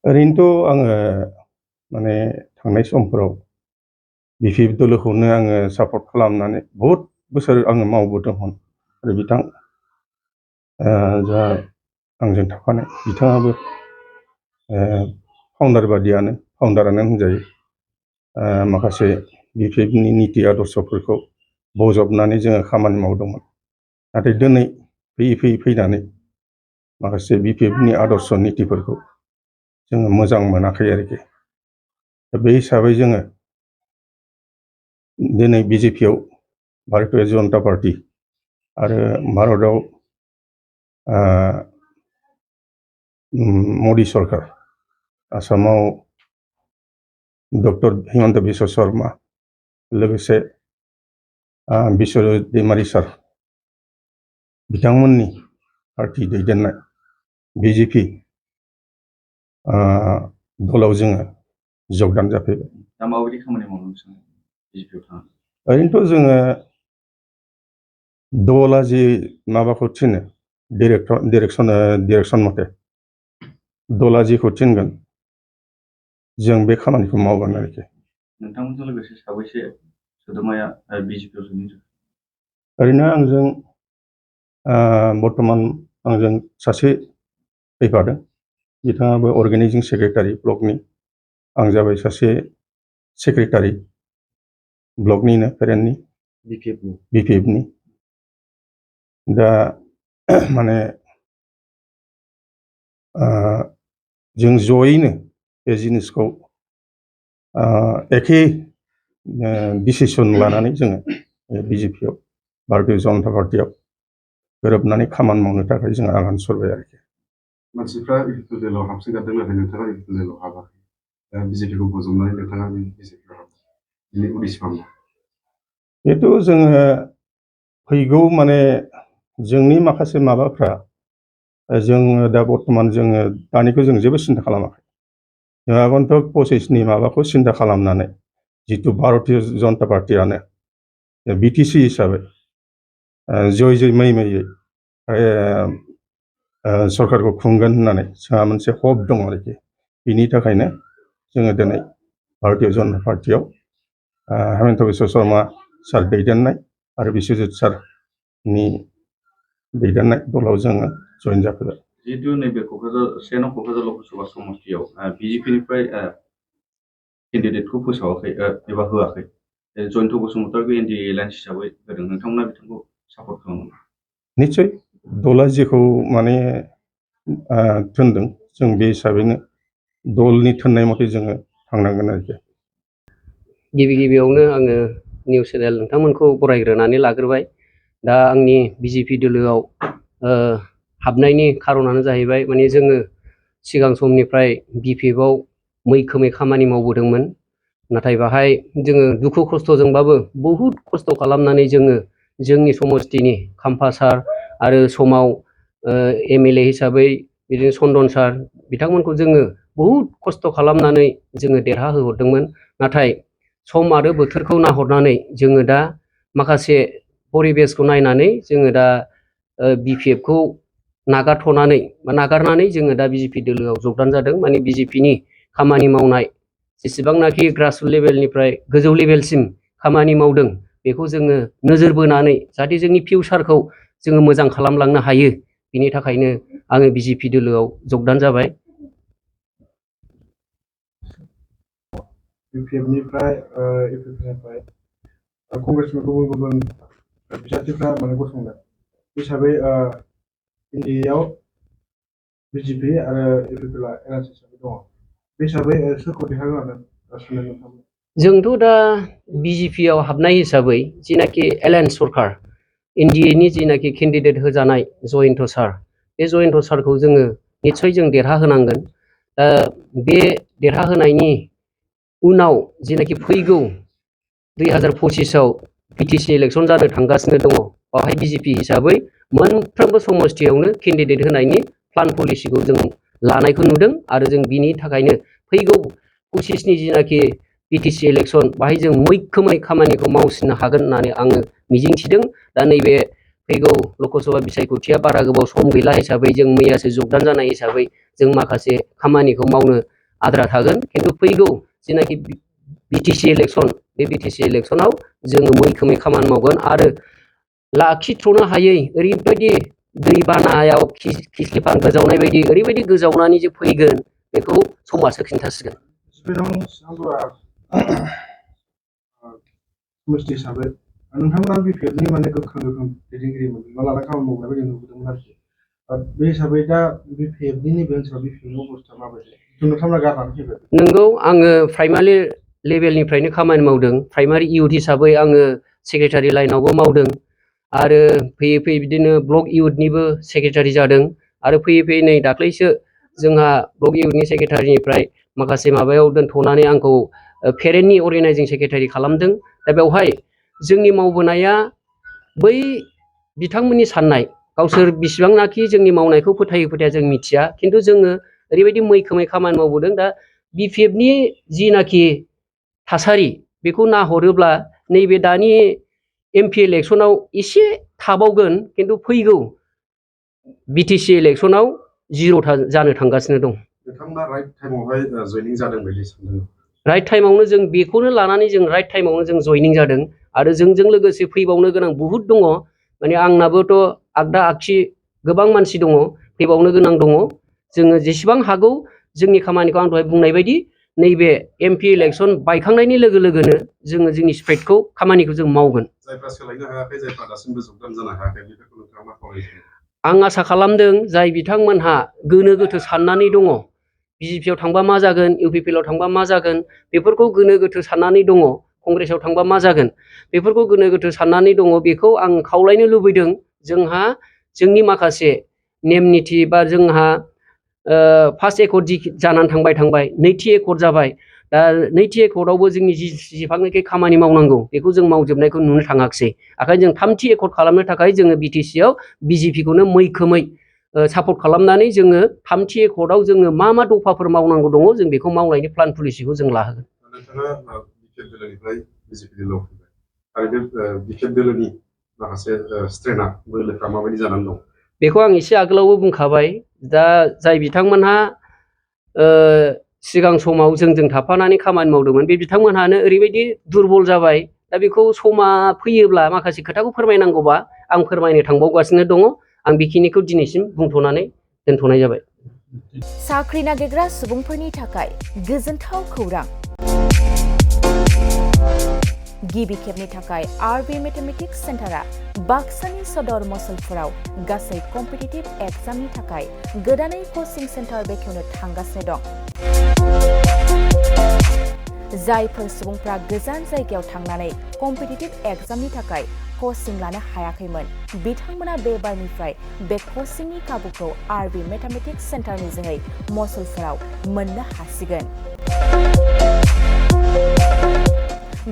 ओरैनोथ' आङो माने थांनाय समफोराव बिपिएफ दोलोखौनो आङो सापर्ट खालामनानै बहुद बोसोर आङो मावबोदोंमोन आरो जा आंजों थाफानाय बिथाङाबो फाउन्डारानो होनजायो। माखासे बिपिएफनि निति आदर्शफोरखौ बजबनानै जोङो खामानि मावदोंमोन। नाथाय दिनै फैनानै माखासे बिपिएफनि आदर्श नितिफोरखौ जोङो मोजां मोनाखै आरोखि। दा बे हिसाबै जोङो दिनै बिजेपिआव भारतीय जनता पार्टी आरो भारतआव मदि सरकार, आसामाव डक्टर हिमन्त बिश्व शर्मा, लोगोसे बिश्वजित दैमारि सार बिथांमोननि पार्टी दैदेननाय बिजेपि दलाव जोङो जगदान जाफैबाय। दा माबायदि खामानि मावनो सानो बिजेपिआव थांनानै? ओरैनोथ' जोङो दला जि माबाखौ थिनो डिरेक्सन मथे दला जिखौ थिनगोन जों बे खामानिखौ मावगोन आरोखि। नोंथांमोनजों लोगोसे साबैसे सोद्रोमाया बिजेपिआव जइन जाखो? ओरैनो आंजों बर्तमान आंजों सासे फैफादों, बिथाङाबो अर्गेनाइजिं सेक्रेटारि ब्लकनि। आं जाबाय सासे सेक्रेटारि ब्लकनिनो पेरेन्टनि बिपिएफनि। दा माने जों जयैनो बे जिनिसखौ एखे डिसिसन लानानै जोङो बिजेपिआव भारतीय जनता पार्टीआव गोरोबनानै खामानि मावनो थाखाय जों आगान सुरबाय आरोखि। मानसिफ्रा इउपिपि दोलोआव हाबसोगारदों, नाथाय नोंथाङा इउपिपि दोलोआव हाबाखै। दा बिजेपिखौ बजबनानै नोंथाङा बिजेपिआव हाबदों, बिनि उद्देश्यआ मा? बेथ' जोङो फैगौ माने जोंनि माखासे माबाफ्रा जोङो दा बर्तमान जोङो दानिखौ जों जेबो सिन्था खालामाखै। जों आगन्तक 25नि माबाखौ सिन्था खालामनानै जितु भारतीय जनता पार्टीआनो बिटिसि हिसाबै जय मैयै सरकारखौ खुंगोन होननानै जोंहा मोनसे हप दं आरोखि। बिनि थाखायनो जोङो दिनै भारतीय जनता पार्टीआव हिमन्त बिश्व शर्मा सार दैदेननाय आरो बिश्वजित सारनि दैदेननाय दलाव जोङो जइन जाफैबाय। जिहेतु नैबे क'क्राझार लकसभा समष्टियाव बिजेपिनिफ्राय केन्डिडेटखौ फोसावाखै एबा होआखै, जयन्त बसुमतारीखौ एनडिए एलायन्स हिसाबै होदों, नोंथांमोना बिथांखौ सापर्ट खालामो? निस्सय दला जेखौ माने थिनदों जों बे हिसाबैनो दलनि थिननाय मथे जोङो थांनांगोन आरोखि। गिबियावनो आङो निउस चेनेल नोंथांमोनखौ बरायग्रोनानै लाग्रोबाय। दा आंनि बिजेपि दोलोआव हाबनायनि खारनानो जाहैबाय माने जोङो सिगां समनिफ्राय बिपिएफआव मैखोमै खामानि मावबोदोंमोन। नाथाय बाहाय जोङो दुखु खस्थ'जोंबाबो बहुद खस्थ' खालामनानै जोङो जोंनि समष्टिनि खाम्फा सार आरो समाव एमएलए हिसाबै बिदिनो चन्दन सार बिथांमोनखौ जोङो बहुद खस्थ' खालामनानै जोङो देरहाहोहरदोंमोन। नाथाय सम आरो बोथोरखौ नाहरनानै जोङो दा माखासे परिबेसखौ नायनानै जोङो दा बिपिएफखौ नागारनानै जोङो दा बिजेपि दोलोआव जगदान जादों। माने बिजेपिनि खामानि मावनाय जेसेबांनाखि ग्रासरुट लेभेलनिफ्राय गोजौ लेभेलसिम खामानि मावदों, बेखौ जोङो नोजोर बोनानै जाहाथे जोंनि फिउचारखौ जोङो मोजां खालामलांनो हायो, बिनि थाखायनो आङो बिजेपि दोलोआव जगदान जाबाय। इउपिएफनिफ्राय कंग्रेसनि गुबुन बिजाथिफ्रा माने गसंदों हिसाबै एनडिएआव बिजेपि आरो इउपिपिएल एलायन्स हिसाबै दङ। बे हिसाबै सोरखौ देरहागोन सानो नोंथांमोन? जोंथ' दा बिजेपिआव हाबनाय हिसाबै जिनाखि एलायन्स सरकार, एनडिएनि जिनाखि केन्डिडेट होजानाय जयन्त सार, बे जयन्त सारखौ जोङो निस्सय जों देरहाहोनांगोन। दा बे देरहाहोनायनि उनाव जिनाखि फैगौ 2025आव बिटिसि इलेक्सन जानो थांगासिनो दङ, बावहाय बिजेपि हिसाबै मोनफ्रोमबो समष्टियावनो केन्डिडेट होनायनि प्लान पलिसिखौ जों लानायखौ नुदों। आरो जों बिनि थाखायनो फैगौ 25नि जिनाखि बिटिसि इलेक्सन, बाहाय जों मैखोमै खामानिखौ मावसिननो हागोन होननानै आङो मिजिंथिदों। दा नैबे फैगौ लकसभा बिसायख'थिया बारा गोबाव सम गैला हिसाबै जों मैयासो जगदान जानाय हिसाबै जों माखासे खामानिखौ मावनो आद्रा थागोन खिन्थु फैगौ जेनाखि बिटिसि इलेक्सन बे बिटिसि इलेक्सनाव जोङो मैखोमै खामानि मावगोन आरो लाखिथ'नो हायै ओरैबायदि दैबानायाव खिस्लिफान गोजावनाय बायदि ओरैबायदि गोजावनानै जे फैगोन बेखौ समाजसो खिन्थासिगोन। जिफिराव सानदुआ समष्टि हिसाबै नोंथांमोना बिपिएफनि माने गोख्रों दैदेनगिरि मोनना लाना खामानि मावनाय बायदि नुबोदोंमोन आरोखि बे हिसाबै दा बिपिएफनि नैबे ओनसोलाव बिपिएफनि अबस्था माबायदि नोंथांमोना गारनानै फैबाय? नंगौ आङो प्राइमारि लेभेलनिफ्रायनो खामानि मावदों प्राइमारि इउथ हिसाबै आङो सेक्रेटारि लाइनावबो मावदों आरो फैयै फैयै बिदिनो ब्लक इउथनिबो सेक्रेटारि जादों आरो फैयै फैयै नै दाख्लैसो जोंहा ब्लक इउथनि सेक्रेटारिनिफ्राय माखासे माबायाव दोनथ'नानै आंखौ पेरेन्टनि अर्गेनाइजिं सेक्रेटारि खालामदों। दा बेवहाय जोंनि मावबोनाया बै बिथांमोननि साननाय गावसोर बिसिबांनाखि जोंनि मावनायखौ फोथायो फोथाया जों मिथिया खिन्थु जोङो ओरैबायदि मैखोमै खामानि मावबोदों। दा बिपिएफनि जिनाखि थासारि बेखौ नाहरोब्ला नैबे दानि एमपि इलेक्सनाव एसे थाबावगोन खिन्थु फैगौ बिटिसि इलेक्सनाव जिर' जानो थांगासिनो दं। नोंथांमोना राइट टाइमावहाय जयनिं जादों बायदि सानदों? राइट टाइमावनो जों बेखौनो लानानै जों राइट टाइमावनो जों जयनिं जादों आरो जोंजों लोगोसे फैबावनो गोनां बहुद दङ माने आंनाबोथ' आगदा आगसि गोबां मानसि दङ फैबावनो गोनां दङ। जोङो जेसेबां हागौ जोंनि खामानिखौ आं दहाय बुंनाय बायदि नैबे एमपि इलेक्सन बायखांनायनि लोगो लोगोनो जोङो जोंनि स्प्रेडखौ खामानिखौ जों मावगोन। जायफ्रा सोलायनो हायाखै जायफ्रा दासिमबो जगदान जानो हायाखै बेफोरखौ नोंथाङा मा खावलायनो? आं आसा खालामदों जाय बिथांमोनहा गोनो गोथो साननानै दङ बिजेपिआव थांबा मा जागोन इउपिपिएलआव थांबा मा जागोन बेफोरखौ गोनो गोथो साननानै दङ कंग्रेसआव थांबा मा जागोन बेफोरखौ गोनो गोथो साननानै दङ बेखौ आं खावलायनो लुबैदों जोंहा जोंनि माखासे नेम निथि बा जोंहा फार्स्ट एकर्ड जानानै थांबाय नैथि एकर्ड जाबाय दा नैथि एकर्डआवबो जोंनि जेसेबांनाखि खामानि मावनांगौ बेखौ जों मावजोबनायखौ नुनो थाङाखिसै ओंखायनो जों थामथि एकर्ड खालामनो थाखाय जोङो बिटिसिआव बिजेपिखौनो मैखोमै सापर्ट खालामनानै जोङो थामथि एकर्डआव जोङो मा दफाफोर मावनांगौ दङ जों बेखौ मावनायनि प्लान पलिसिखौ जों लाहोगोन। नोंथाङा बिपिएफ दोलोनिफ्राय बिजेपि दोलोआव फैबाय आरो बे बिपिएफ दोलोनि माखासे स्ट्रेंथआ बोलोफ्रा माबायदि जानानै दं? बेखौ आं एसे आगोलावबो बुंखाबाय दा जाय बिथांमोनहा सिगां समाव जोंजों थाफानानै खामानि मावदोंमोन बे बिथांमोनहानो ओरैबायदि दुरबल जाबाय दा बेखौ समा फैयोब्ला माखासे खोथाखौ फोरमायनांगौबा आं फोरमायनो थांबावगासिनो दङ आं बेखिनिखौ दिनैसिम बुंथ'नानै दोनथ'नाय जाबाय। साख्रि नागिरग्रा सुबुंफोरनि थाखाय गोजोनथाव खौरां गिबि खेबनि थाखाय आरबि मेथमेटिक्स सेन्टारा बाक्सानि सदर मसलपुराव गासै कम्पिटिटिभ एग्जामनि थाखाय गोदानै कचिं सेन्टार बेखेवनो थांगासिनो दं। जायफोर सुबुंफ्रा गोजान जायगायाव थांनानै कम्पिटिटिभ एग्जामनि थाखाय कचिं लानो हायाखैमोन बिथांमोना बे बारनिफ्राय बे कचिंनि खाबुखौ आरबि मेथमेटिक्स सेन्टारनि जोहै मसलपुराव मोननो हासिगोन।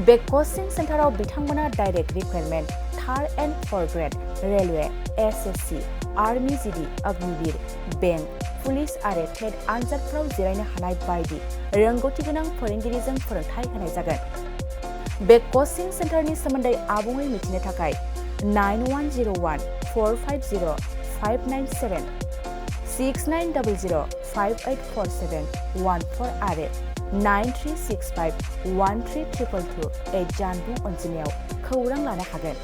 बे कचिं सेन्टाराव बिथांमोना direct recruitment third and forth grade railway SSC army GD Agniveer bank police आरो टेट आनजादफोराव जिरायनो हानाय बायदि रोंगौथि गोनां फोरोंगिरिजों फोरोंथाय होनाय जागोन। बे कचिं सेन्टारनि सोमोन्दै आबुङै मिथिनो थाखाय 9101450597 6900584714 आरो 9365132228 जानबुं अनजिमायाव खौरां लानो हागोन।